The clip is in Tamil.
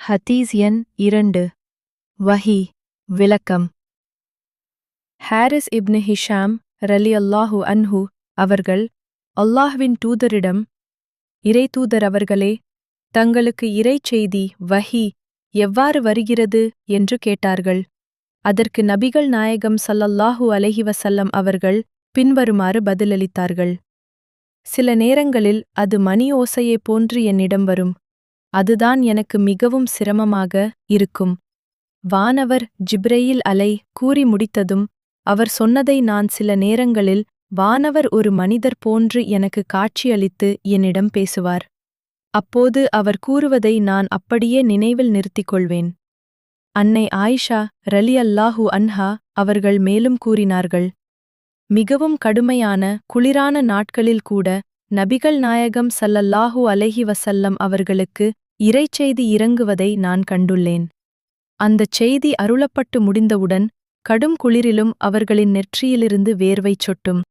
ஹதீஸ் எண் 2. வஹி விளக்கம். ஹாரிஸ் இப்னு ஹிஷாம் ரலியல்லாஹு அன்ஹு அவர்கள் அல்லாஹ்வின் தூதரிடம், இறைத்தூதர் அவர்களே, தங்களுக்கு இறைச்செய்தி வஹி எவ்வாறு வருகிறது என்று கேட்டார்கள். அதற்கு நபிகள் நாயகம் ஸல்லல்லாஹு அலைஹி வஸல்லம் அவர்கள் பின்வருமாறு பதிலளித்தார்கள். சில நேரங்களில் அது மணி ஓசையைப் போன்று என்னிடம் வரும். அதுதான் எனக்கு மிகவும் சிரமமாக இருக்கும். வானவர் ஜிப்ரயீல் கூறி முடித்ததும் அவர் சொன்னதை நான் சில நேரங்களில் வானவர் ஒரு மனிதர் போன்று எனக்கு காட்சியளித்து என்னிடம் பேசுவார். அப்போது அவர் கூறுவதை நான் அப்படியே நினைவில் நிறுத்திக் கொள்வேன். அன்னை ஆயிஷா ரலியல்லாஹு அன்ஹா அவர்கள் மேலும் கூறினார்கள், மிகவும் கடுமையான குளிரான நாட்களில் கூட நபிகள் நாயகம் ஸல்லல்லாஹு அலைஹி வஸல்லம் அவர்களுக்கு இறைச்செய்தி இறங்குவதை நான் கண்டுள்ளேன். அந்தச் செய்தி அருளப்பட்டு முடிந்தவுடன் கடும் குளிரிலும் அவர்களின் நெற்றியிலிருந்து வேர்வை சொட்டும்.